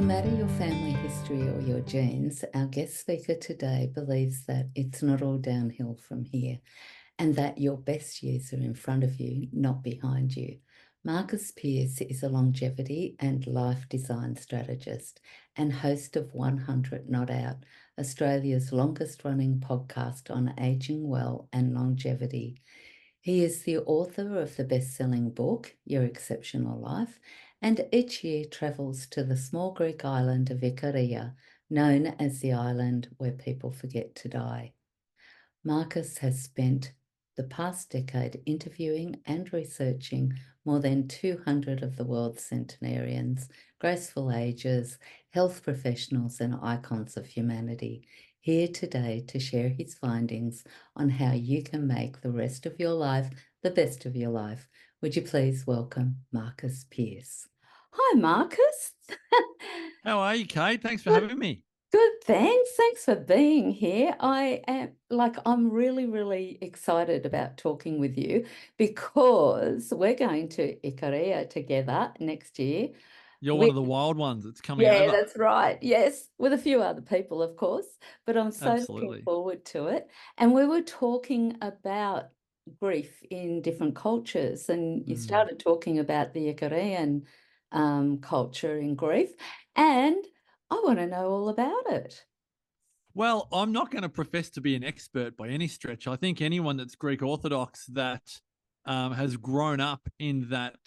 matter your family history or your genes, our guest speaker today believes that it's not all downhill from here and that your best years are in front of you, not behind you. Marcus Pearce is a longevity and life design strategist and host of 100 Not Out, Australia's longest running podcast on aging well and longevity. He is the author of the best-selling book, Your Exceptional Life, and each year travels to the small Greek island of Ikaria, known as the island where people forget to die. Marcus has spent the past decade interviewing and researching more than 200 of the world's centenarians, graceful ages, health professionals, and icons of humanity, here today to share his findings on how you can make the rest of your life the best of your life. Would you please welcome Marcus Pearce? Hi, Marcus. How are you, Cait? Thanks for having me. Good, thanks. Thanks for being here. I'm really, really excited about talking with you because we're going to Ikaria together next year. You're one of the wild ones that's coming Yeah, over. that's right. Yes, with a few other people, of course, but I'm so looking Absolutely. forward to it. And we were talking about grief in different cultures, and you Mm. started talking about the Icarian culture in grief, and I want to know all about it. Well, I'm not going to profess to be an expert by any stretch. I think anyone that's Greek Orthodox that has grown up in that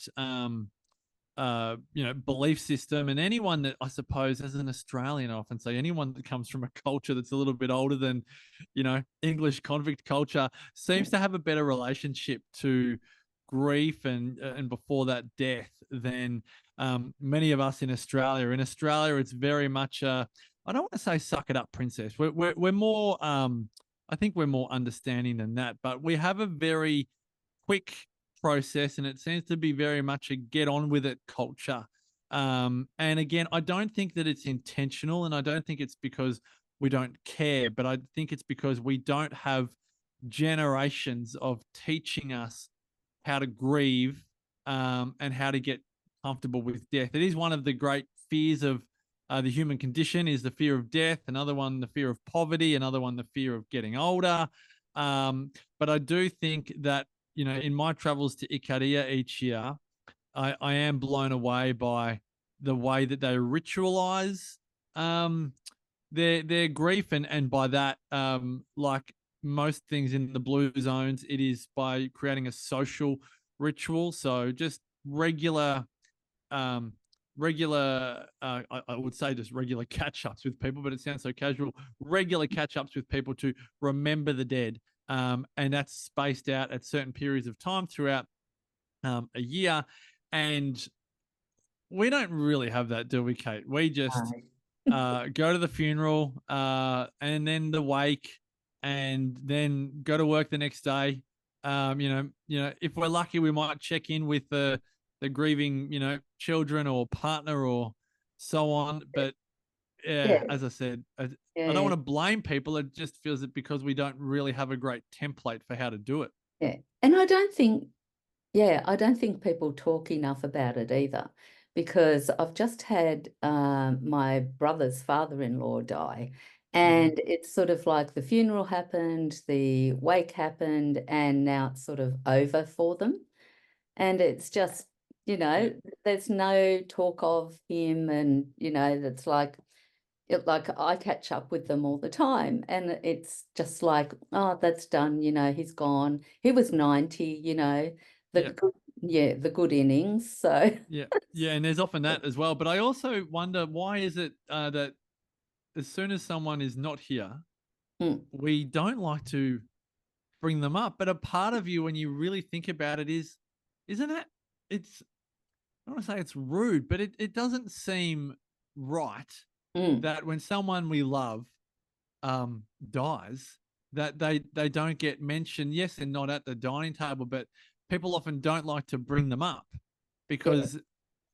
belief system, and anyone that I suppose as an Australian, I often say anyone that comes from a culture that's a little bit older than, English convict culture seems to have a better relationship to grief and before that death than many of us in Australia. In Australia, it's very much I don't want to say suck it up, princess. We're more I think we're more understanding than that, but we have a very quick process, and it seems to be very much a get on with it culture. And again, I don't think that it's intentional, and I don't think it's because we don't care, but I think it's because we don't have generations of teaching us how to grieve and how to get comfortable with death. It is one of the great fears of the human condition is the fear of death. Another one, the fear of poverty. Another one, the fear of getting older. But I do think that in my travels to Ikaria each year, I am blown away by the way that they ritualize their grief, and by that, like most things in the blue zones, it is by creating a social ritual. So just regular, I would say just regular catch ups with people, but it sounds so casual. Regular catch ups with people to remember the dead, and that's spaced out at certain periods of time throughout a year. And we don't really have that, do we, Cait? We just go to the funeral and then the wake, and then go to work the next day. If we're lucky, we might check in with the grieving, children or partner or so on. But yeah, Yeah, as I said, I don't yeah, want to blame people. It just feels that because we don't really have a great template for how to do it. yeah. And I don't think people talk enough about it either, because I've just had my brother's father-in-law die, Mm. and it's sort of like the funeral happened, the wake happened, and now it's sort of over for them. And it's just, Yeah. there's no talk of him, and that's like I catch up with them all the time, and it's just like, oh, that's done, he's gone. He was 90, the Yeah. good, yeah, the good innings. So Yeah. Yeah. And there's often that as well. But I also wonder, why is it that as soon as someone is not here, mm, we don't like to bring them up? But a part of you, when you really think about it, isn't it? It's, I don't want to say it's rude, but it doesn't seem right mm, that when someone we love dies, that they don't get mentioned. Yes, they're not at the dining table, but people often don't like to bring them up yeah, because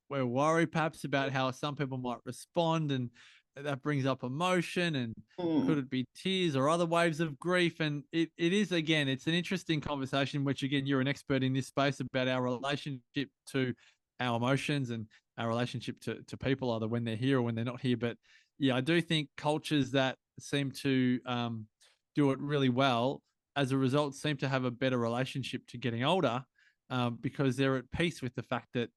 we're worried perhaps about how some people might respond, and that brings up emotion, and could mm, it be tears or other waves of grief? And it is, again, it's an interesting conversation, which again, you're an expert in this space about our relationship to our emotions and our relationship to people, either when they're here or when they're not here. But yeah, I do think cultures that seem to do it really well, as a result, seem to have a better relationship to getting older, because they're at peace with the fact that,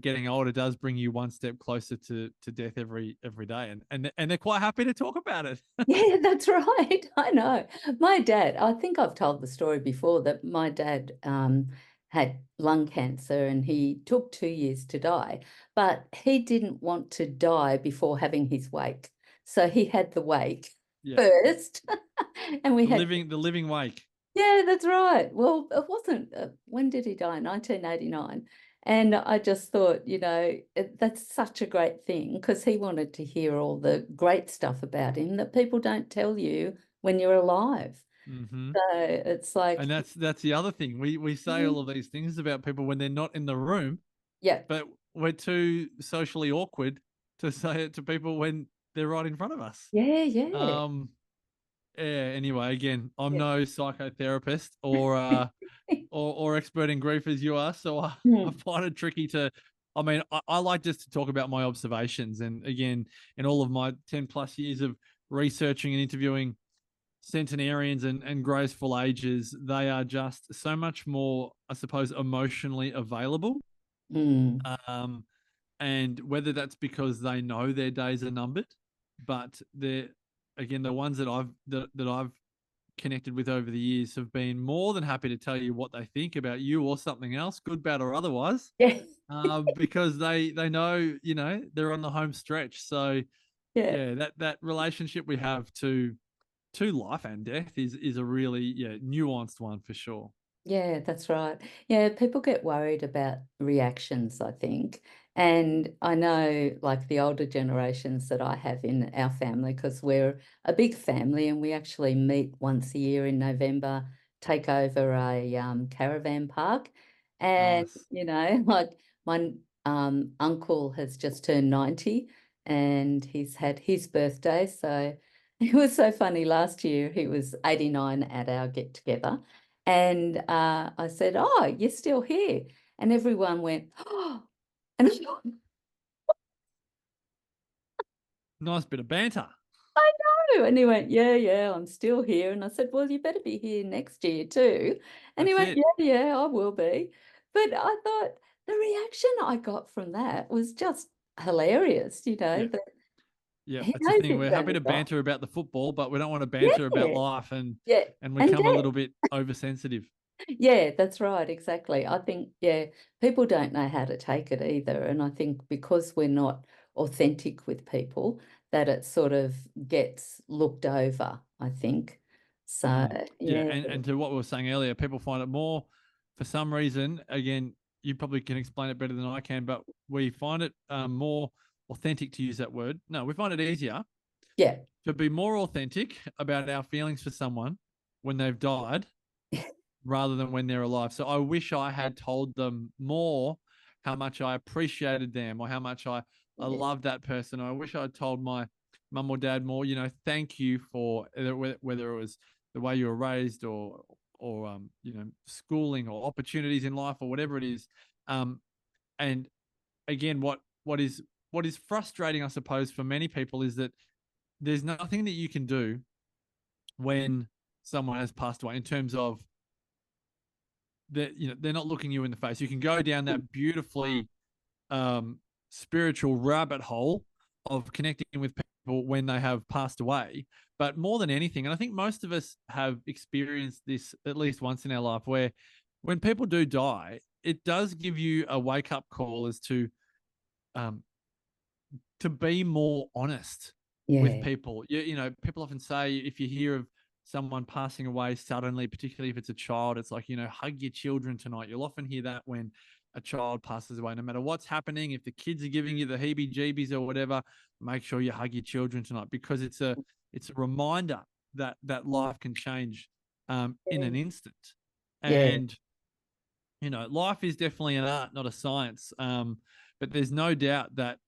getting older does bring you one step closer to death every day, and they're quite happy to talk about it. Yeah, that's right. I know. My dad, I think I've told the story before that my dad had lung cancer and he took 2 years to die, but he didn't want to die before having his wake. So he had the wake Yeah, first. And we the had, living wake. yeah, that's right. Well, it wasn't, when did he die? 1989. And I just thought, that's such a great thing because he wanted to hear all the great stuff about him that people don't tell you when you're alive. Hmm. So it's like, And that's the other thing. We say mm, all of these things about people when they're not in the room, yeah, but we're too socially awkward to say it to people when they're right in front of us. yeah, yeah, Um, yeah. Anyway, again, I'm yeah. no psychotherapist or expert in grief as you are, so I Mm, find it tricky to. I mean, I like just to talk about my observations, and again, in all of my 10+ years of researching and interviewing centenarians and graceful ages, they are just so much more, I suppose, emotionally available. mm, Um, and whether that's because they know their days are numbered, but they're, again, the ones that I've connected with over the years have been more than happy to tell you what they think about you or something else, good, bad, or otherwise, yeah, because they know, they're on the home stretch. So yeah. yeah, that relationship we have to life and death is a really, nuanced one for sure. Yeah, that's right. Yeah, people get worried about reactions, I think. And I know, like the older generations that I have in our family, because we're a big family and we actually meet once a year in November, take over a caravan park. And, Nice. like my uncle has just turned 90 and he's had his birthday. So it was so funny. Last year, he was 89 at our get together. And I said, "Oh, you're still here." And everyone went, "Oh." And I thought, Nice bit of banter. "I know." And he went, "Yeah, yeah, I'm still here." And I said, "Well, you better be here next year too." And he That's went, it. "Yeah, yeah, I will be." But I thought the reaction I got from that was just hilarious, Yeah. that Yeah, he that's the knows thing. he's We're going happy to to die. banter about the football, but we don't want to banter about Yeah, life, and yeah. and And become a death. little bit oversensitive. Yeah, that's right, exactly. I think, yeah, people don't know how to take it either. And I think because we're not authentic with people, that it sort of gets looked over, I think. So, Yeah, yeah, and to what we were saying earlier, people find it more, for some reason. Again, you probably can explain it better than I can, but we find it more authentic, to use that word. No, we find it easier yeah, to be more authentic about our feelings for someone when they've died rather than when they're alive. So I wish I had told them more how much I appreciated them or how much I yeah, loved that person. I wish I'd told my mum or dad more, thank you for whether it was the way you were raised or schooling or opportunities in life or whatever it is. And again, what is frustrating, I suppose, for many people is that there's nothing that you can do when someone has passed away in terms of that, they're not looking you in the face. You can go down that beautifully spiritual rabbit hole of connecting with people when they have passed away. But more than anything, and I think most of us have experienced this at least once in our life, where when people do die, it does give you a wake up call as um, to be more honest with yeah, people. People often say if you hear of someone passing away suddenly, particularly if it's a child, it's like, hug your children tonight. You'll often hear that when a child passes away, no matter what's happening. If the kids are giving you the heebie jeebies or whatever, make sure you hug your children tonight, because it's a reminder that life can change in yeah, an instant. yeah, And life is definitely an art, not a science. But there's no doubt that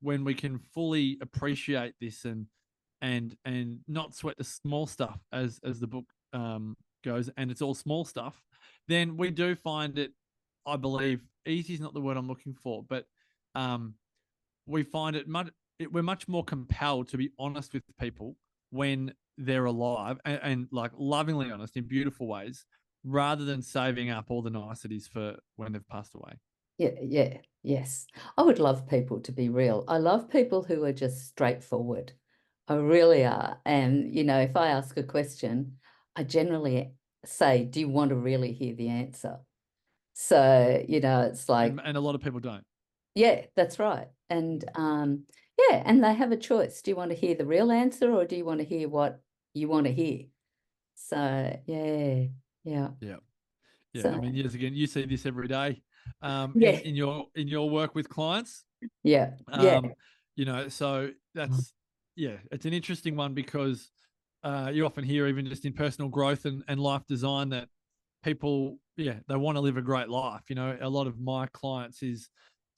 when we can fully appreciate this and not sweat the small stuff, as the book goes, and it's all small stuff, then we do find it, I believe easy is not the word I'm looking for, but we find we're much more compelled to be honest with people when they're alive, and like lovingly honest in beautiful ways, rather than saving up all the niceties for when they've passed away. Yeah, yes. I would love people to be real. I love people who are just straightforward. I really are. And, if I ask a question, I generally say, do you want to really hear the answer? So, it's like, And a lot of people don't. yeah, that's right. And yeah, and they have a choice. Do you want to hear the real answer or do you want to hear what you want to hear? So, yeah, yeah. Yeah. Yeah. I So, mean, yes, again, you see this every day yeah, in your work with clients. yeah, yeah. Um, so that's, yeah, it's an interesting one because you often hear, even just in personal growth and life design, that people, yeah, they want to live a great life. A lot of my clients it's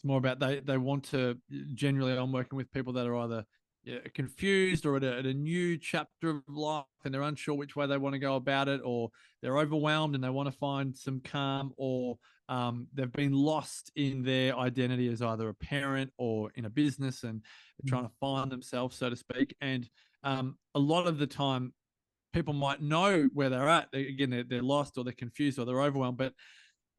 more about they want to, generally I'm working with people that are either, yeah, confused or at a new chapter of life and they're unsure which way they want to go about it, or they're overwhelmed and they want to find some calm, or they've been lost in their identity as either a parent or in a business, and they're trying to find themselves, so to speak. And a lot of the time people might know where they're at. They're lost or they're confused or they're overwhelmed, but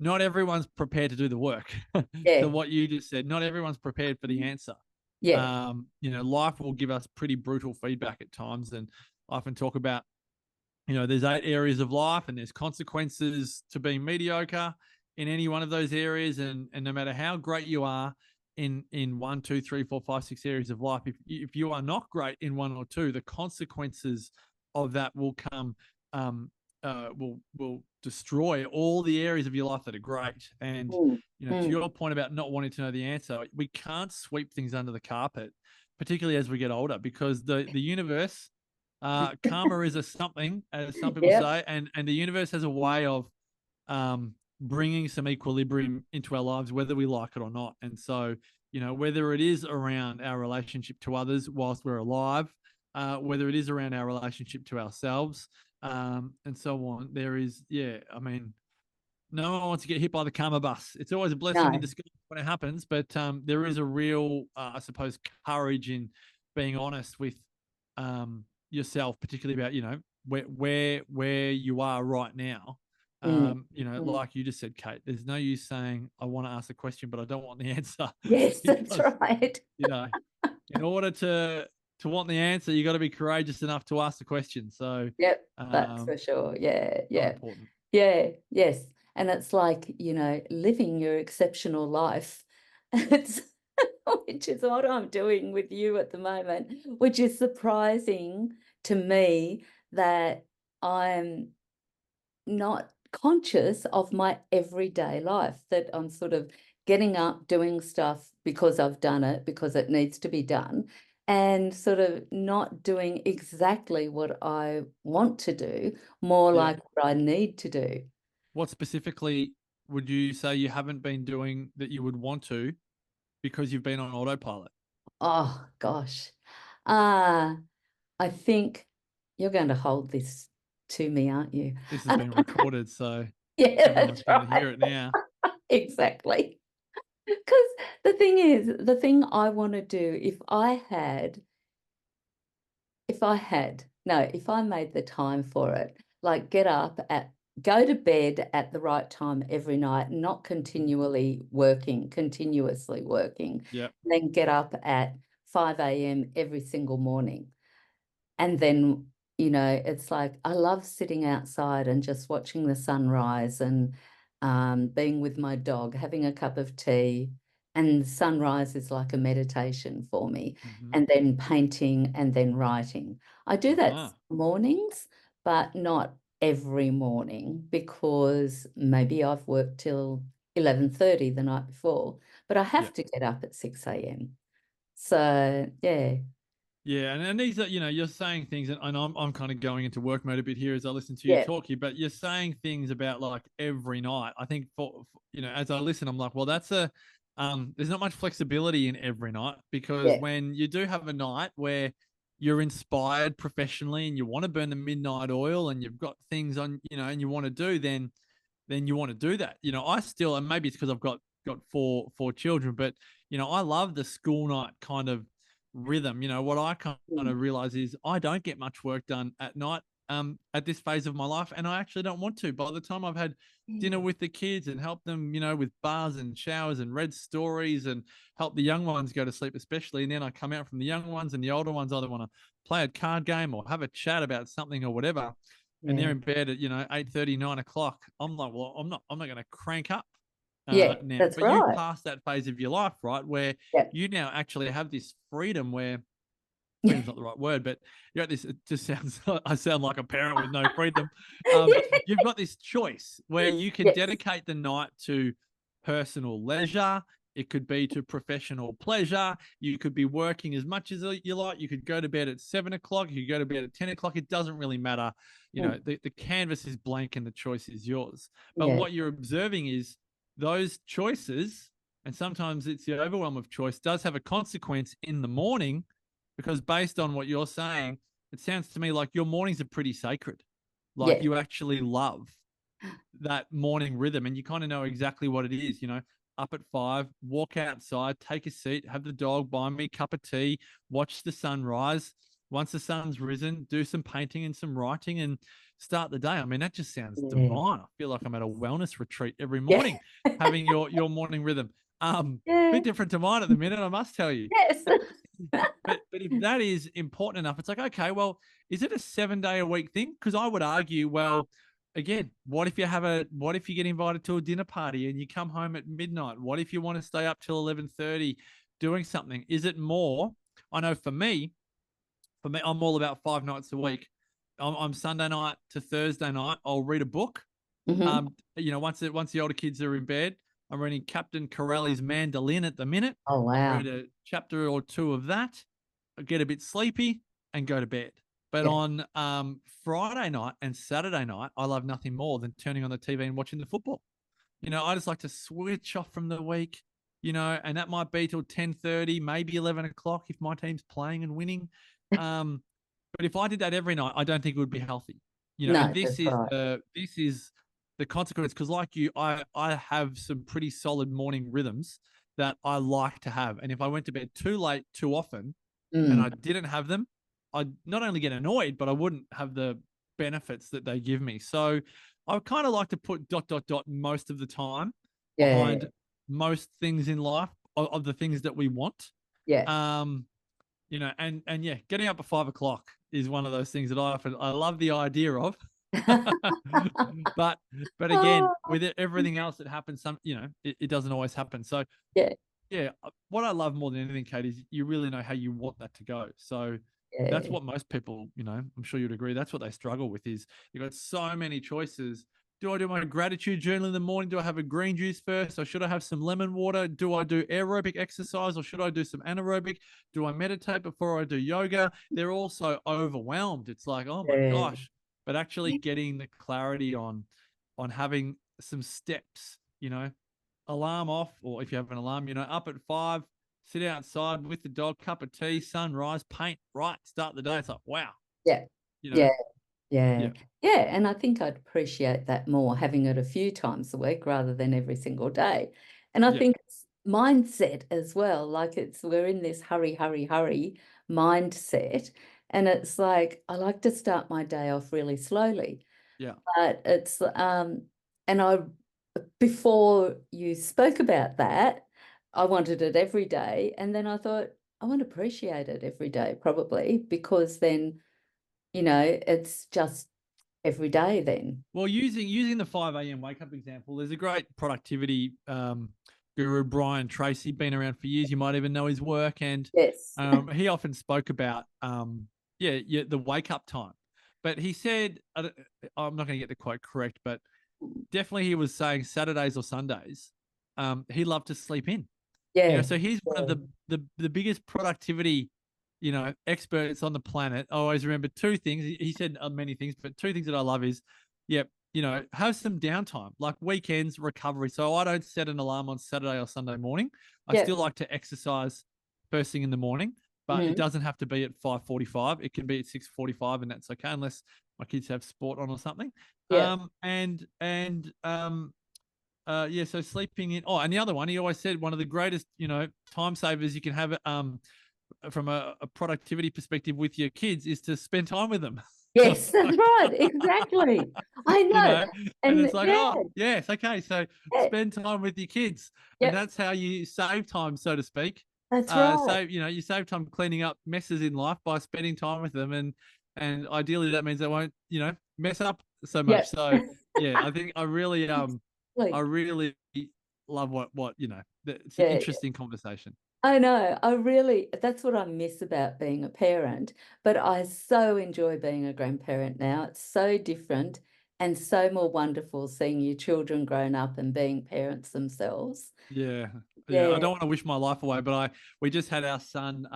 not everyone's prepared to do the work. To Yeah, what you just said, not everyone's prepared for the answer. yeah. Life will give us pretty brutal feedback at times, and I often talk about, there's 8 areas of life, and there's consequences to being mediocre in any one of those areas, and no matter how great you are in 1, 2, 3, 4, 5, 6 areas of life, if you are not great in one or two, the consequences of that will come, will destroy all the areas of your life that are great. And Mm, to mm. your point about not wanting to know the answer, we can't sweep things under the carpet, particularly as we get older, because the universe, karma is a something, as some people Yep. say, and the universe has a way of bringing some equilibrium into our lives, whether we like it or not. And so, whether it is around our relationship to others whilst we're alive, whether it is around our relationship to ourselves, and so on, there is, yeah, I mean, no one wants to get hit by the karma bus. It's always a blessing in No. disguise when it happens, but there is a real, I suppose, courage in being honest with yourself, particularly about where you are right now. Mm, mm. Like you just said, Cait. There's no use saying I want to ask a question, but I don't want the answer, Yes, that's because right. you know, in order to want the answer, you got to be courageous enough to ask the question. So, Yep, that's um, for sure. Yeah, so yeah, important. yeah, yes. And it's like, living your exceptional life. It's which is what I'm doing with you at the moment, which is surprising to me that I'm not conscious of my everyday life, that I'm sort of getting up, doing stuff because I've done it, because it needs to be done, and sort of not doing exactly what I want to do, more Yeah. like what I need to do. What specifically would you say you haven't been doing that you would want to because you've been on autopilot? Oh gosh. Uh, I think you're going to hold this to me, aren't you? This has been recorded, so Yeah, everyone's that's going to hear right. it now. Exactly. Because the thing is, the thing I want to do, if I made the time for it, like go to bed at the right time every night, not continuously working, Yeah. then get up at 5 a.m. every single morning. And then, it's like I love sitting outside and just watching the sunrise and being with my dog, having a cup of tea. And sunrise is like a meditation for me. Mm-hmm. And then painting and then writing. I do that Uh-huh. some mornings, but not every morning because maybe I've worked till 11:30 the night before, but I Yeah. have to get up at 6 a.m. So, yeah, Yeah, and these are, you're saying things, and I'm kind of going into work mode a bit here as I listen to you yeah, talk here, but you're saying things about like every night. I think as I listen, I'm like, well, there's not much flexibility in every night, because yeah, when you do have a night where you're inspired professionally and you want to burn the midnight oil and you've got things on, and you want to do, then then you want to do that. I still, and maybe it's because I've got four children, but I love the school night kind of rhythm. What I kind of realize is I don't get much work done at night at this phase of my life, and I actually don't want to. By the time I've had dinner with the kids and help them, with baths and showers and read stories and help the young ones go to sleep, especially, and then I come out from the young ones, and the older ones either want to play a card game or have a chat about something or whatever, and they're in bed at 8:30, 9 o'clock. I'm like, well, I'm not going to crank up Yeah, now. that's But you've right. passed that phase of your life, right, where Yeah. you now actually have this freedom where freedom's not the right word, but you got this. It just sounds. I sound like a parent with no freedom. You've got this choice where you can Yes. dedicate the night to personal leisure. It could be to professional pleasure. You could be working as much as you like. You could go to bed at 7 o'clock. You could go to bed at 10 o'clock. It doesn't really matter. The canvas is blank and the choice is yours. But Yeah. what you're observing is those choices, and sometimes it's the overwhelm of choice, does have a consequence in the morning, because based on what you're saying, it sounds to me like your mornings are pretty sacred. Like Yes. you actually love that morning rhythm, and you kind of know exactly what it is. Up at 5, walk outside, take a seat, have the dog buy me a cup of tea, watch the sunrise. Once the sun's risen, do some painting and some writing and start the day. I mean, that just sounds Yeah. divine. I feel like I'm at a wellness retreat every Yeah. morning, having your morning rhythm. Yeah. Bit different to mine at the minute, I must tell you. Yes. But if that is important enough, it's like, okay, well, is it a 7-day a week thing? Because I would argue, well, again, what if you get invited to a dinner party and you come home at midnight? What if you want to stay up till 11:30 doing something? Is it more? I know for me, I'm all about 5 nights a week. I'm Sunday night to Thursday night. I'll read a book. Mhm. Once the older kids are in bed, I'm reading Captain Corelli's Mandolin at the minute. Oh, I'll wow. read a chapter or two of that, get a bit sleepy, and go to bed. But Yeah. on Friday night and Saturday night, I love nothing more than turning on the TV and watching the football. I just like to switch off from the week, and that might be till 10:30, maybe 11 o'clock if my team's playing and winning. Um, but if I did that every night, I don't think it would be healthy. And No, this that's is right. the consequence, because like you, I have some pretty solid morning rhythms that I like to have. And if I went to bed too late too often and I Mm. didn't have them, I'd not only get annoyed, but I wouldn't have the benefits that they give me. So I kind of like to put ... most of the time Yeah. behind most things in life, of the things that we want. Yeah. Um, and yeah, getting up at 5 o'clock is one of those things that I love the idea of. but again, Oh, with everything else that happens, it doesn't always happen. So yeah. yeah, what I love more than anything, Kate, is you really know how you want that to go. So that's Yeah. what most people, I'm sure you'd agree, that's what they struggle with. Is you've got so many choices. Do I do my gratitude journal in the morning? Do I have a green juice first? Or should I have some lemon water? Do I do aerobic exercise, or should I do some anaerobic? Do I meditate before I do yoga? They're all so overwhelmed. It's like, oh my Yeah. gosh. But actually getting the clarity on having some steps, alarm off, or if you have an alarm, up at 5, sit outside with the dog, cup of tea, sunrise, paint, right, start the day. It's like, wow, Yeah. you know, Yeah. Yeah. yeah, Yeah. And I think I'd appreciate that more, having it a few times a week rather than every single day. And I yeah, think it's mindset as well. Like we're in this hurry, hurry, hurry mindset. And it's like, I like to start my day off really slowly. yeah. But and I, before you spoke about that, I wanted it every day. And then I thought, I want to appreciate it every day, probably, because then, it's just every day then. Well, using the 5 a.m. wake up example, there's a great productivity guru, Brian Tracy, been around for years. You might even know his work, and Yes. he often spoke about the wake up time. But he said, I'm not going to get the quote correct, but definitely he was saying Saturdays or Sundays, he loved to sleep in. Yeah. So he's one of Yeah. the biggest productivity, experts on the planet. I always remember two things. He said many things, but two things that I love is, yep, have some downtime, like weekends, recovery. So I don't set an alarm on Saturday or Sunday morning. I Yeah. still like to exercise first thing in the morning, but it Mhm. doesn't have to be at 5:45. It can be at 6:45, and that's okay, unless my kids have sport on or something. Yeah. Yeah, so sleeping in. Oh, and the other one, he always said one of the greatest, time savers you can have from a productivity perspective with your kids is to spend time with them. Yes, that's right. Exactly. I you know. know, and And it's like, yeah, oh, yes, okay. So yeah, spend time with your kids. And yep, that's how you save time, so to speak. that's right. So, you save time cleaning up messes in life by spending time with them. And ideally that means they won't, mess up so much. Yep. So yeah, I think I Exactly. really love it's an Yeah, interesting conversation. I know. That's what I miss about being a parent. But I so enjoy being a grandparent now. It's so different and so more wonderful seeing your children grown up and being parents themselves. Yeah, yeah. I Yeah. don't want to wish my life away, but we just had our son,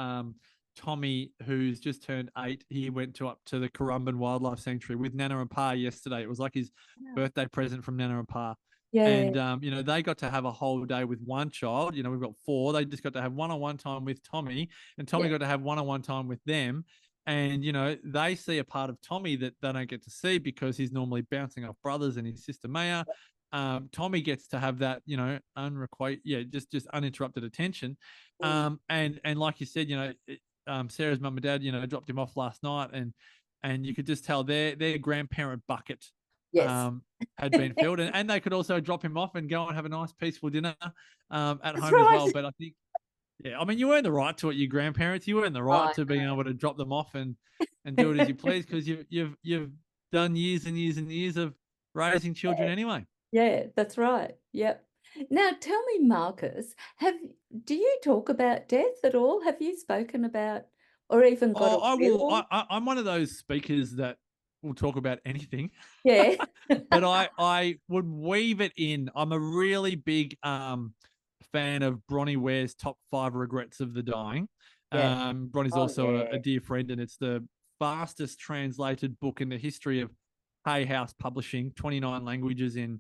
Tommy, who's just turned 8. He went up to the Currumbin Wildlife Sanctuary with Nana and Pa yesterday. It was like his birthday present from Nana and Pa. Yeah. And they got to have a whole day with one child. We've got 4. They just got to have one-on-one time with Tommy, and Tommy Yeah. got to have one-on-one time with them. And they see a part of Tommy that they don't get to see because he's normally bouncing off brothers and his sister Maya. Tommy gets to have that, just uninterrupted attention. Mm. And like you said, Sarah's mum and dad, dropped him off last night, and you could just tell their grandparent bucket Yes. had been filled, and they could also drop him off and go and have a nice peaceful dinner at That's home as right. well. But I think, yeah, I mean, you earn the right to it, your grandparents. You earn the right I to being able to drop them off and do it as know. you please because you've done years and years and years of raising children anyway. Yeah, that's right. Yep. Now tell me, Marcus, do you talk about death at all? Have you spoken about or even got Oh, a I will. will? I'm one of those speakers that will talk about anything, Yeah. but I would weave it in. I'm a really big fan of Bronnie Ware's top 5 regrets of the dying. Yeah. Bronnie's Oh, also a yeah. dear friend, and it's the fastest translated book in the history of Hay House Publishing, 29 languages in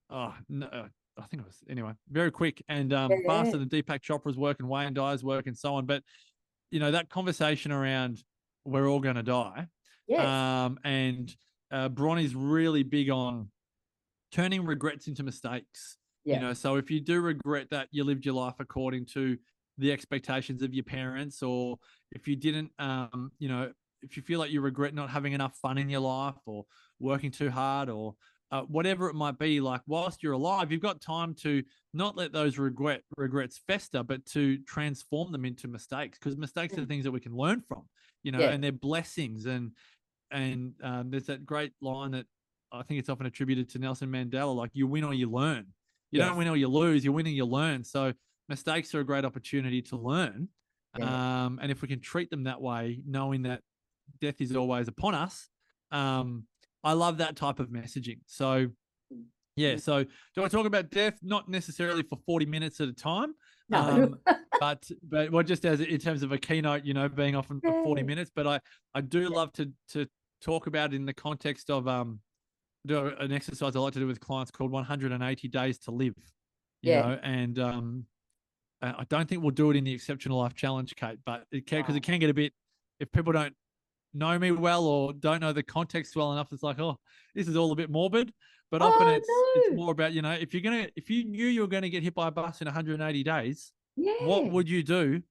oh no, I think it was anyway, very quick and Yeah. faster than Deepak Chopra's work and Wayne Dyer's work and so on. But that conversation around we're all going to die, Yes. and Bronny's really big on turning regrets into mistakes. Yeah. So if you do regret that you lived your life according to the expectations of your parents, or if you didn't, if you feel like you regret not having enough fun in your life or working too hard or whatever it might be, like whilst you're alive, you've got time to not let those regrets fester, but to transform them into mistakes because mistakes are the Mm. things that we can learn from, Yeah. and they're blessings. And there's that great line that I think it's often attributed to Nelson Mandela, like you win or you learn. You don't Yes. win or you lose, you win or you learn. So mistakes are a great opportunity to learn. Yeah. And if we can treat them that way, knowing that death is always upon us, I love that type of messaging. So yeah, Mm. so do I want to talk about death? Not necessarily for 40 minutes at a time, No. but well, just as in terms of a keynote, being often 40 Yeah. minutes. But I do love to talk about it in the context of do an exercise I like to do with clients called 180 Days to Live. Yeah. And I don't think we'll do it in the Exceptional Life Challenge, Cait, but it can because Oh, it can get a bit if people don't know me well or don't know the context well enough. It's like, oh, this is all a bit morbid. But often oh it's no. more about if you knew you were going to get hit by a bus in 180 days, what Yeah. would you do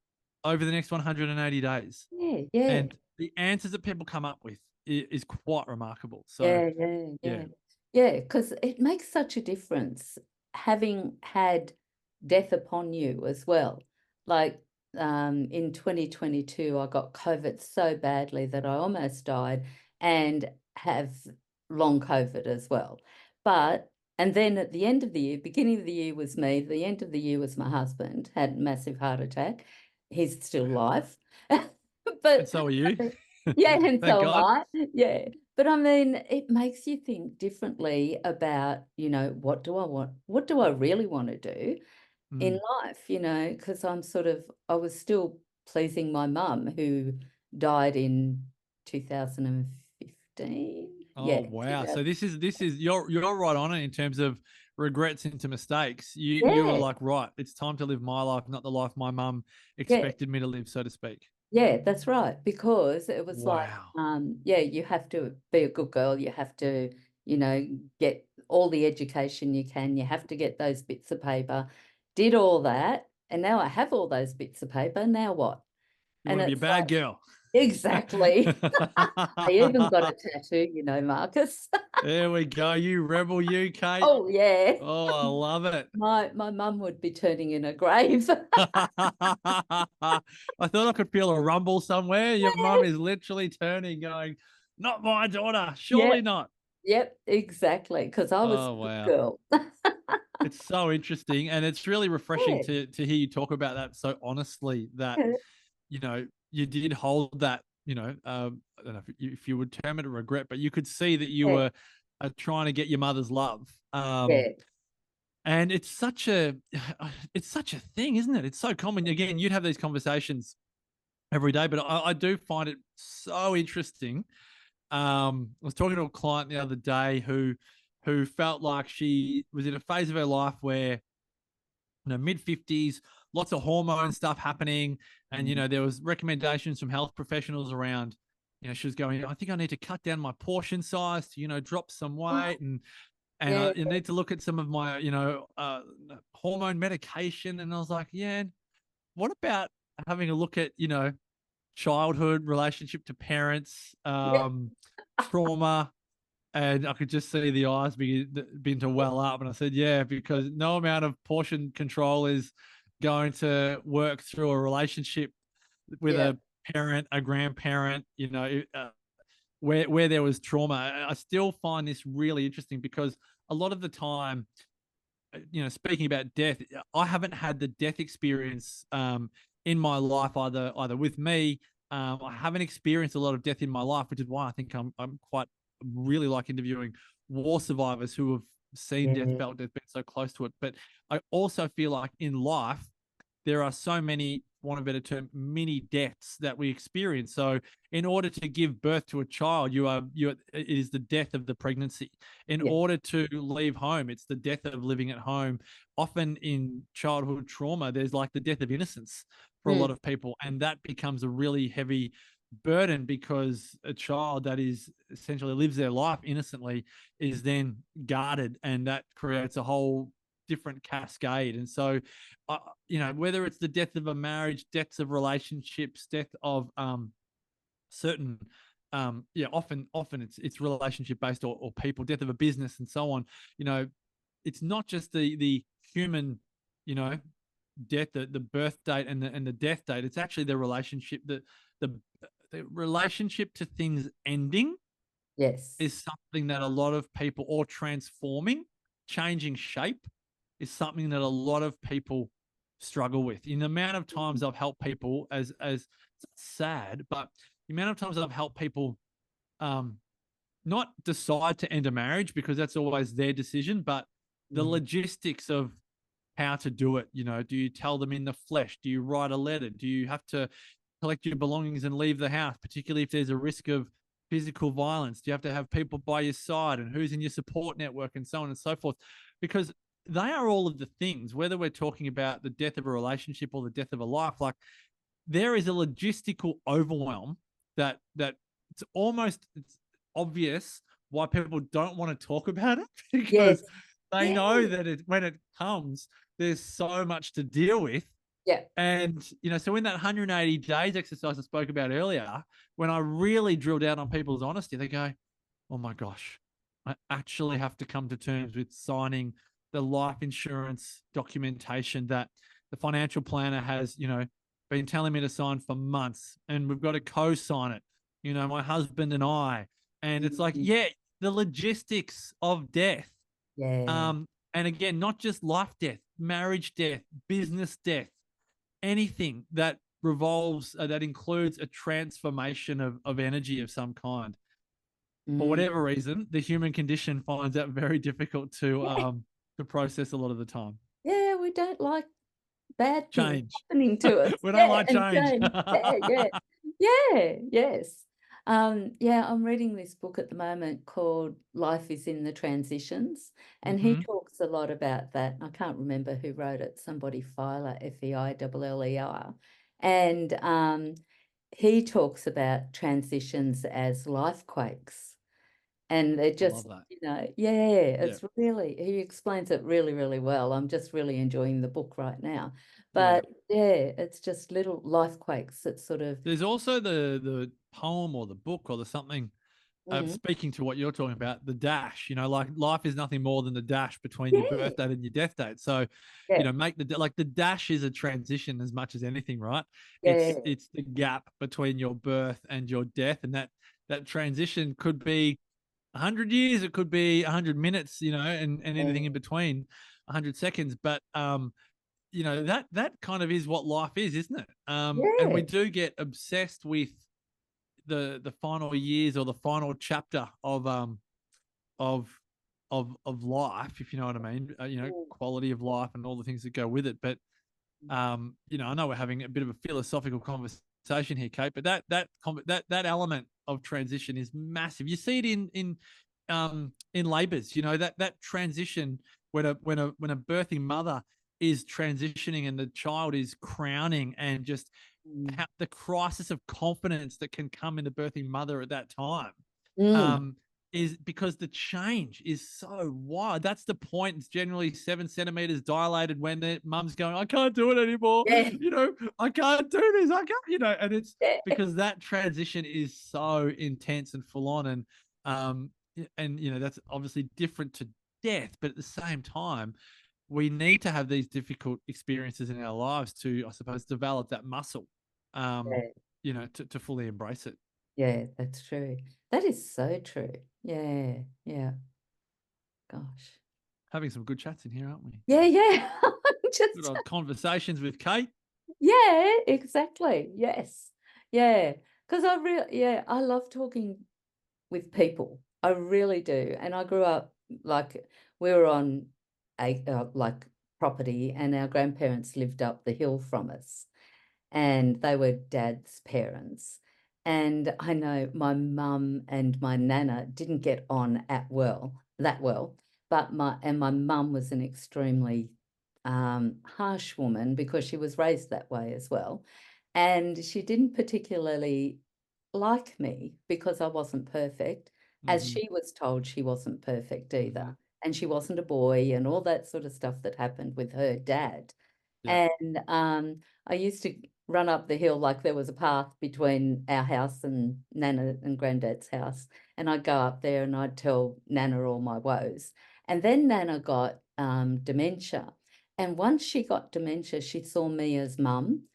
over the next 180 days? Yeah. Yeah. And the answers that people come up with is quite remarkable. So Yeah. Yeah. yeah, Yeah. Yeah. Because it makes such a difference having had death upon you as well. Like in 2022, I got COVID so badly that I almost died and have long COVID as well. And then at the end of the year, beginning of the year was me, the end of the year was my husband, had a massive heart attack. He's still alive. and But so are you. yeah, and Thank so am God. I. Yeah. But I mean, it makes you think differently about, what do I want? What do I really want to do in Mm. life? Because I was still pleasing my mum who died in 2015. Oh Yeah, wow! So 2000. this is you're right on it in terms of regrets into mistakes. You were Yeah, like, right, it's time to live my life, not the life my mum yeah. expected me to live, so to speak. Yeah, that's right. Because it was like, Wow. yeah, you have to be a good girl. You have to, get all the education you can. You have to get those bits of paper. Did all that, and now I have all those bits of paper. Now what? You And want to be a it's bad like, girl. exactly. I even got a tattoo, Marcus. There we go. You rebel, you, Cait. Oh yeah. Oh, I love it. My mum would be turning in a grave. I thought I could feel a rumble somewhere. Your mum is literally turning, going, "Not my daughter. Yeah. Surely not." Yep, exactly. Because I was Oh, a good wow. girl. It's so interesting, and it's really refreshing Yeah. to hear you talk about that so honestly, that, Yeah. you did hold that, I don't know if you would term it a regret, but you could see that you Yeah. were, trying to get your mother's love. Yeah. And it's such a it's such a thing, isn't it? It's so common. Again, you'd have these conversations every day, but I do find it so interesting. I was talking to a client the other day who felt like she was in a phase of her life where, mid 50s, lots of hormone stuff happening, and Mm. there was recommendations from health professionals around. She was going, I think I need to cut down my portion size to, drop some Oh, weight, and yeah. I need to look at some of my, hormone medication. And I was like, yeah, what about having a look at, childhood, relationship to parents, Yeah. trauma? And I could just see the eyes begin to well up. And I said, yeah, because no amount of portion control is going to work through a relationship with Yeah. a parent, a grandparent, where there was trauma. I still find this really interesting because a lot of the time, speaking about death, I haven't had the death experience in my life, either with me. I haven't experienced a lot of death in my life, which is why I think I'm quite really like interviewing war survivors who have seen death, Yeah. felt death, been so close to it. But I also feel like in life there are so many, for want of a better term, mini deaths that we experience. So in order to give birth to a child, it is the death of the pregnancy. In Yeah. order to leave home, it's the death of living at home. Often in childhood trauma, there's like the death of innocence for a lot Mm. of people, and that becomes a really heavy burden because a child that is essentially lives their life innocently is then guarded, and that creates a whole different cascade. And so, whether it's the death of a marriage, deaths of relationships, death of certain, often it's relationship based, or people, death of a business, and so on. you know it's not just the human, you know death, the birth date and the death date. It's actually the relationship, the the relationship to things ending Yes. is something that a lot of people, or transforming, changing shape, is something that a lot of people struggle with. In the amount of times I've helped people, as it's sad, but the amount of times I've helped people, um, not decide to end a marriage because that's always their decision, but the Mm. logistics of how to do it. Do you tell them in the flesh? Do you write a letter? Do you have to collect your belongings and leave the house, particularly if there's a risk of physical violence? Do you have to have people by your side, and who's in your support network, and so on and so forth? Because they are all of the things, whether we're talking about the death of a relationship or the death of a life, like there is a logistical overwhelm that it's obvious why people don't want to talk about it because Yes. they Yeah. know that when it comes, there's so much to deal with. Yeah. And, so in that 180 days exercise I spoke about earlier, when I really drill down on people's honesty, they go, oh my gosh, I actually have to come to terms with signing the life insurance documentation that the financial planner has, been telling me to sign for months. And we've got to co-sign it, my husband and I. And it's like, Mhm. yeah, the logistics of death. Yeah. And again, not just life death, marriage death, business death, anything that revolves, that includes a transformation of energy of some kind. For Mm. whatever reason, the human condition finds that very difficult Yeah. to process a lot of the time. Yeah. We don't like bad things Change. happening to us. We don't Yeah. like And change. change. Yeah. Yeah. Yeah. Yes. Yeah, I'm reading this book at the moment called Life is in the Transitions, and he Hmm. talks a lot about that. I can't remember who wrote it, somebody Feiler, Feiller. And he talks about transitions as life quakes. And they're I love just, that. yeah, Yeah. it's really, he explains it really, really well. I'm just really enjoying the book right now. Yeah. But yeah, it's just little life quakes that sort of, There's also the poem or the book or the something mm, speaking to what you're talking about, the dash, like life is nothing more than the dash between your yeah, birth date and your death date. So, yeah, make the dash is a transition as much as anything, right? yeah, It's the gap between your birth and your death. And that transition could be 100 years, it could be 100 minutes, and anything in between, 100 seconds. But, that kind of is what life is, isn't it? And we yeah, do get obsessed with the final years or the final chapter of of life, if you know what I mean. mm, Quality of life and all the things that go with it. But I know we're having a bit of a philosophical conversation here, Cait, but that element of transition is massive. You see it in labors. That transition when a birthing mother is transitioning and the child is crowning, and just mm, the crisis of confidence that can come in the birthing mother at that time, mm, um, is because the change is so wide. That's the point. It's generally 7 centimeters dilated when the mum's going, I can't do it anymore. yeah, I can't do this. I can't, and it's yeah, because that transition is so intense and full on. And that's obviously different to death, but at the same time, we need to have these difficult experiences in our lives to, I suppose, develop that muscle, um, yeah, to fully embrace it. yeah, that's true. That is so true. Yeah, yeah, gosh. Having some good chats in here, aren't we? Yeah, yeah. Good Just old conversations with Cait. yeah, exactly. Yes. Yeah. Because yeah, I love talking with people. I really do. And I grew up like we were on a like property, and our grandparents lived up the hill from us, and they were Dad's parents. And I know my mum and my nana didn't get on that well, but my mum was an extremely harsh woman because she was raised that way as well. And she didn't particularly like me because I wasn't perfect, as Mm-hmm. she was told she wasn't perfect Mm-hmm. either. And she wasn't a boy and all that sort of stuff that happened with her dad. Yeah. And I used to run up the hill like there was a path between our house and Nana and Granddad's house. And I'd go up there and I'd tell Nana all my woes. And then Nana got dementia. And once she got dementia, she saw me as mum.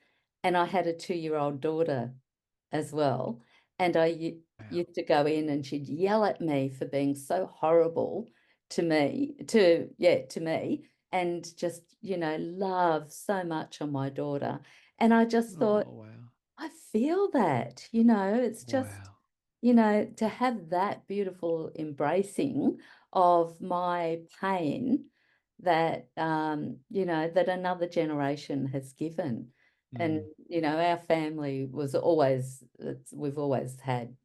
And I had a 2-year-old daughter as well. And Wow. used to go in and she'd yell at me for being so horrible to me, and just, love so much on my daughter. And I just thought, Oh, wow. I feel that, it's just, Wow. to have that beautiful embracing of my pain that, that another generation has given. And, Mm. our family was always, we've always had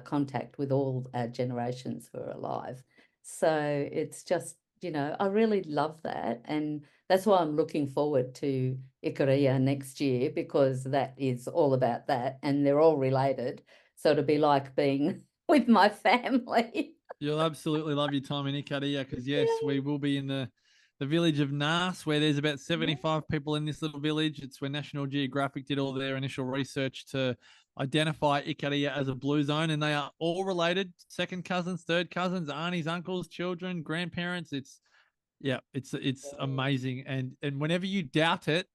contact with all generations who are alive. So it's just, I really love that. And that's why I'm looking forward to Ikaria next year, because that is all about that and they're all related. So it'll be like being with my family. You'll absolutely love your time in Ikaria, because yes, Yeah, we will be in the village of Nas, where there's about yeah, 75 people in this little village. It's where National Geographic did all their initial research to identify Ikaria as a blue zone, and they are all related: second cousins, third cousins, aunties, uncles, children, grandparents. It's amazing, and whenever you doubt it,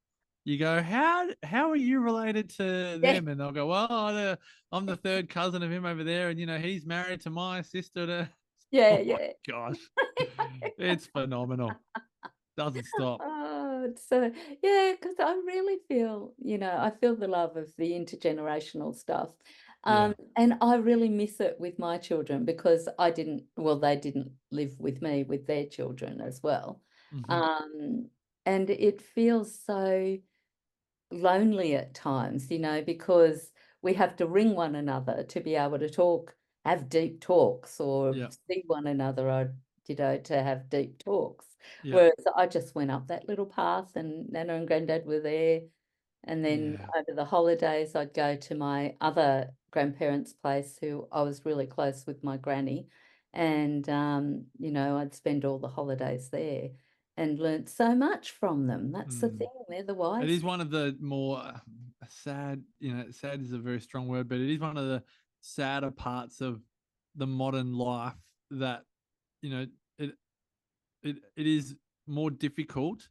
you go, how are you related to yeah, them? And they'll go, well, I'm the third cousin of him over there, and he's married to my sister. yeah, Oh my yeah. gosh, it's phenomenal. Doesn't stop. Oh, so yeah, because I really feel, I feel the love of the intergenerational stuff. Yeah. And I really miss it with my children because they didn't live with me with their children as well. Hmm. Um, and it feels so lonely at times, because we have to ring one another to be able to talk, have deep talks, or Yeah. see one another, or, to have deep talks. Yeah. Whereas I just went up that little path and Nana and Granddad were there, And then Yeah. over the holidays, I'd go to my other grandparents' place, who I was really close with, my granny. And, I'd spend all the holidays there and learnt so much from them. That's the Mm. thing. They're the It wise. is one of the more sad, sad is a very strong word, but it is one of the sadder parts of the modern life that, you know, it it is more difficult,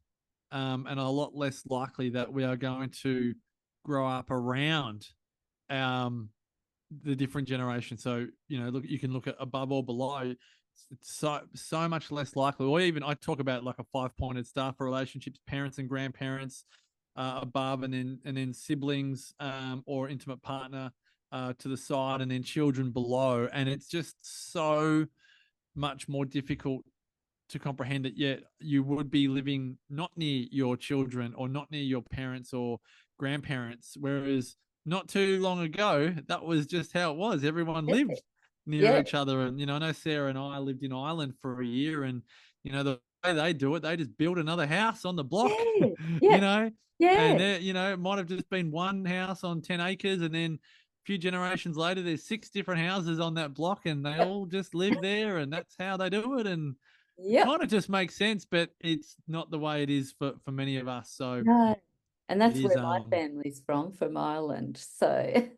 and a lot less likely that we are going to grow up around um, the different generations. So, look, you can look at above or below. It's so much less likely. Or even I talk about like a 5-pointed star for relationships: parents and grandparents above, and then siblings, or intimate partner to the side, and then children below. And it's just so much more difficult to comprehend that, yet you would be living not near your children or not near your parents or grandparents, whereas not too long ago that was just how it was. Everyone Yeah, lived near yeah, each other. And I know Sarah and I lived in Ireland for a year, and the way they do it, they just build another house on the block. yeah, you yeah, know yeah, and there, it might have just been one house on 10 acres, and then a few generations later there's 6 different houses on that block, and they yep, all just live there, and that's how they do it. And it yep. kind of just makes sense, but it's not the way it is for many of us. So No. And it that's is, where my family's from Ireland. So,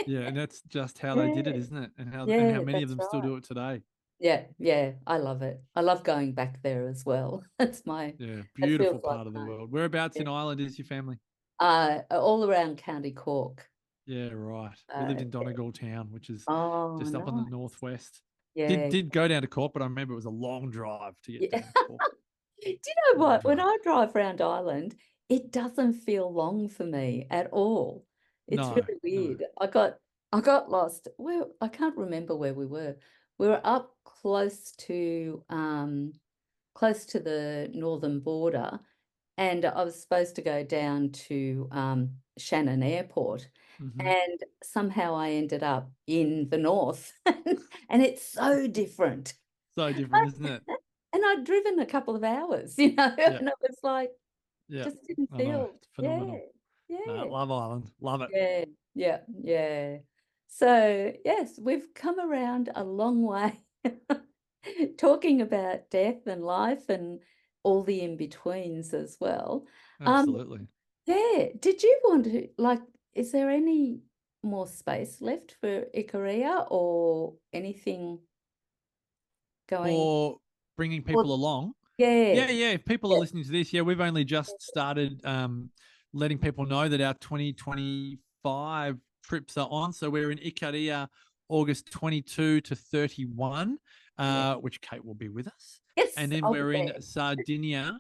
yeah, and that's just how they did yeah, it, isn't it? And how yeah, many of that's them still right. do it today. Yeah, yeah, I love it. I love going back there as well. Yeah, It feels beautiful like part of the home. world. Whereabouts Yeah. in Ireland is your family? All around County Cork. Yeah, right. We lived Uh, in Donegal town, which is oh, just up on the nice. northwest. Did Yeah, did go down to Cork, but I remember it was a long drive to get yeah. down to Cork. Do you know Long what? When drive. I drive around Ireland, it doesn't feel long for me at all. It's No, really no. weird. I got lost. Well, I can't remember where we were. We were up close to the northern border, and I was supposed to go down to Shannon Airport, Hmm. and somehow I ended up in the north, and it's so different. So different, isn't it? And I'd driven a couple of hours, Yeah, and it was like, yeah. just didn't I know. feel, It's yeah, phenomenal. No, yeah, love Ireland. Love it. yeah, yeah, yeah. So, yes, we've come around a long way talking about death and life and all the in-betweens as well. Um, Absolutely. yeah, did you want to, like, is there any more space left for Ikaria or anything going? For bringing people Well, along. yeah, Yeah, yeah. If people are yeah, listening to this, yeah, we've only just started letting people know that our 2025 trips are on. So we're in Ikaria August 22 to 31, yeah. which Cait will be with us. And Yes, then I'll be we're in there. Sardinia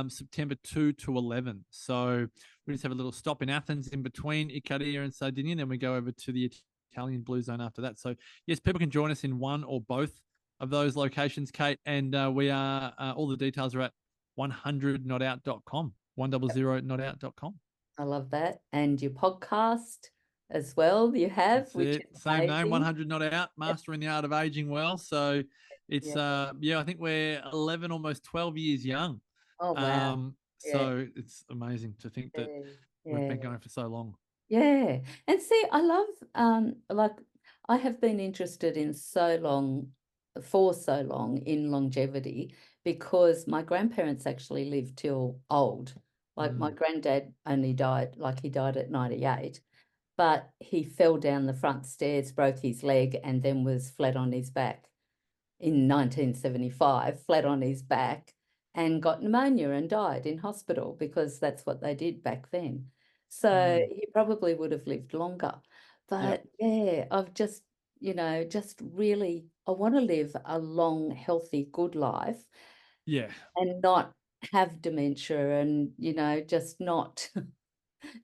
September 2 to 11. So we just have a little stop in Athens in between Ikaria and Sardinia, and then we go over to the Italian Blue Zone after that. So yes, people can join us in one or both of those locations, Cait, and we are all the details are at 100notout.com, 100notout.com. I love that. And your podcast as well, you have, That's which it. is Same name, amazing. 100 Not Out, Mastering the Art of Aging Well. So it's, Yeah. yeah, I think we're 11, almost 12 years young. Oh, wow. Yeah. So it's amazing to think that Yeah. we've Yeah. been going for so long. Yeah. And see, I love like I have been interested in for so long in longevity because my grandparents actually lived till old. Like my Mm, granddad only died, like he died at 98, but he fell down the front stairs, broke his leg, and then was flat on his back in 1975, flat on his back, and got pneumonia and died in hospital because that's what they did back then. So mm, he probably would have lived longer. yeah, But yeah, I've just really, I want to live a long, healthy, good life yeah, and not have dementia and, just not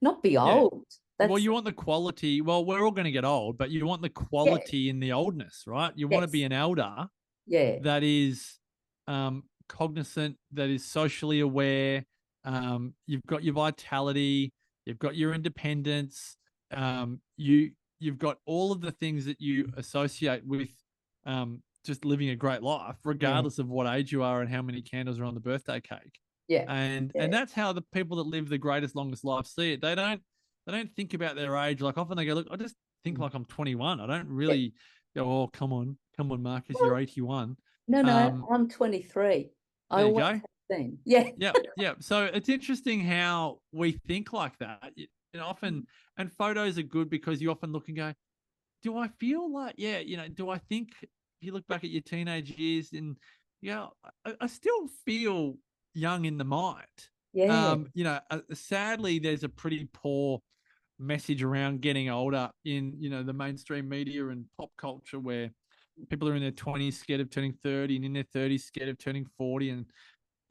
not be yeah. old. Well, That's you want the quality. Well, we're all going to get old, but you want the yeah, quality in the oldness, right? You want to be yes, an elder yeah, that is cognizant, that is socially aware. You've got your vitality, you've got your independence, you've got all of the things that you associate with just living a great life, yeah. regardless of what age you are and how many candles are on the birthday cake. Yeah. And that's how the people that live the greatest, longest life see it. They don't think about their age. Like often they go, look, I just think Mm. like I'm 21. I don't Yeah. really go, oh, come on, Marcus, you're Well, 81. no, I'm 23. I There you always go. have been. Yeah. Yeah, yeah. So it's interesting how we think like that. And often, and photos are good because you often look and go, do I feel like, yeah, do I think if you look back at your teenage years and, I still feel young in the mind. Yeah. Sadly, there's a pretty poor message around getting older in, the mainstream media and pop culture where people are in their 20s scared of turning 30 and in their 30s scared of turning 40 and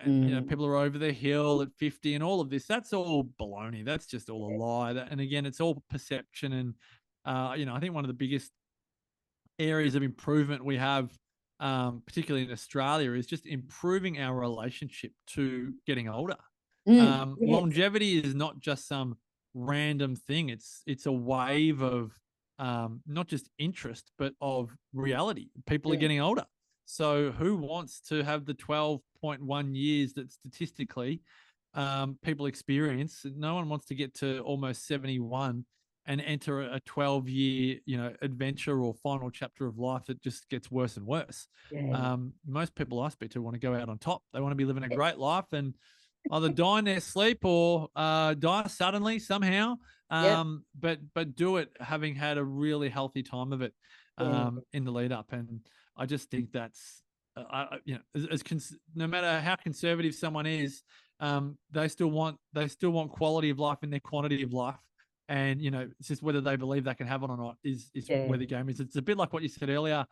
Mm. people are over the hill at 50 and all of this. That's all baloney. That's just all a Yeah. lie. And again, it's all perception. And I think one of the biggest areas of improvement we have, particularly in Australia, is just improving our relationship to getting older. Yes. Longevity is not just some random thing. It's a wave of not just interest, but of reality. People are Mm. getting older. So who wants to have the 12.1 years that statistically people experience? No one wants to get to almost 71 and enter a 12-year, adventure or final chapter of life that just gets worse and worse. Yeah. Most people I speak to want to go out on top. They want to be living a great life and either die in their sleep or die suddenly somehow. Yep. But do it having had a really healthy time of it Yeah. in the lead up. And I just think that's no matter how conservative someone is, they still want quality of life in their quantity of life. And it's just whether they believe they can have it or not is Yeah. where the game is. It's a bit like what you said earlier.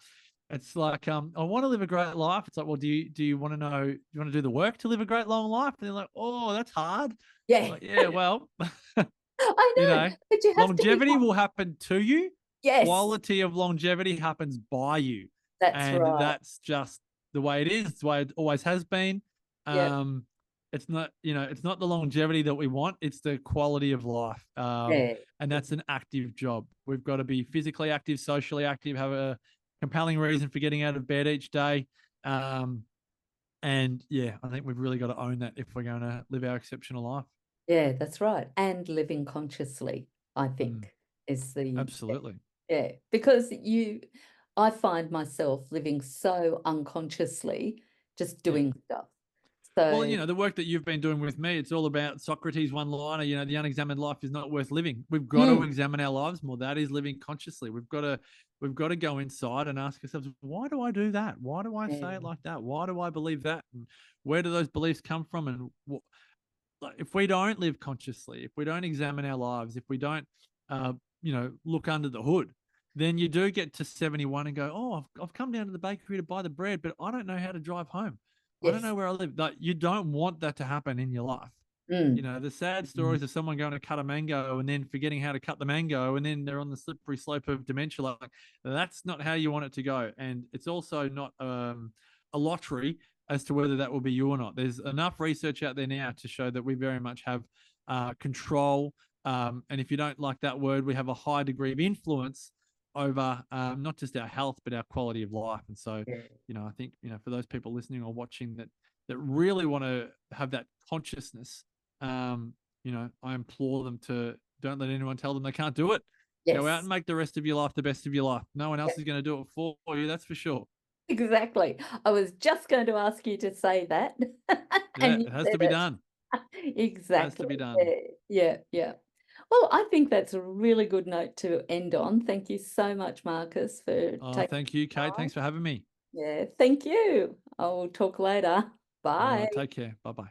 It's like, I want to live a great life. It's like, well, do you want to know? Do you want to do the work to live a great long life? And they're like, oh, that's hard. It's Yeah. like, yeah, well, I you know, know, but you have to be. longevity will happen to you. Yes, Quality of longevity happens by you, that's and right. that's just the way it is. It's the way it always has been. Yep. Um, it's not, it's not the longevity that we want. It's the quality of life. Yeah. And that's an active job. We've got to be physically active, socially active, have a compelling reason for getting out of bed each day. And yeah, I think we've really got to own that if we're going to live our exceptional life. Yeah, that's right. And living consciously, I Mm, think, is the, absolutely. yeah, because I find myself living so unconsciously, just Yeah. doing stuff. Well, So, the work that you've been doing with me, it's all about Socrates' one liner, the unexamined life is not worth living. We've got to mm, examine our lives more. That is living consciously. We've got to go inside and ask ourselves, why do I do that? Why do I say it yeah, like that? Why do I believe that? And where do those beliefs come from? And like, if we don't live consciously, if we don't examine our lives, if we don't, look under the hood, then you do get to 71 and go, oh, I've come down to the bakery to buy the bread, but I don't know how to drive home. I don't yes, know where I live. Like, you don't want that to happen in your life. mm, The sad mm, stories of someone going to cut a mango and then forgetting how to cut the mango, and then they're on the slippery slope of dementia. Like, that's not how you want it to go. And it's also not a lottery as to whether that will be you or not. There's enough research out there now to show that we very much have control. And if you don't like that word, we have a high degree of influence over not just our health, but our quality of life. And so, yeah, I think, for those people listening or watching that really want to have that consciousness, I implore them to don't let anyone tell them they can't do it. Go out yes, and make the rest of your life the best of your life. No one yeah, else is going to do it for you. That's for sure. exactly. I was just going to ask you to say that, Yeah, and you it has to said be it. done. Has to Exactly. be done. Yeah, yeah, yeah. Well, I think that's a really good note to end on. Thank you so much, Marcus, for Oh, taking thank you, Cait. time. Thanks for having me. Yeah, thank you. I will talk later. All Bye. right, take care. Bye bye.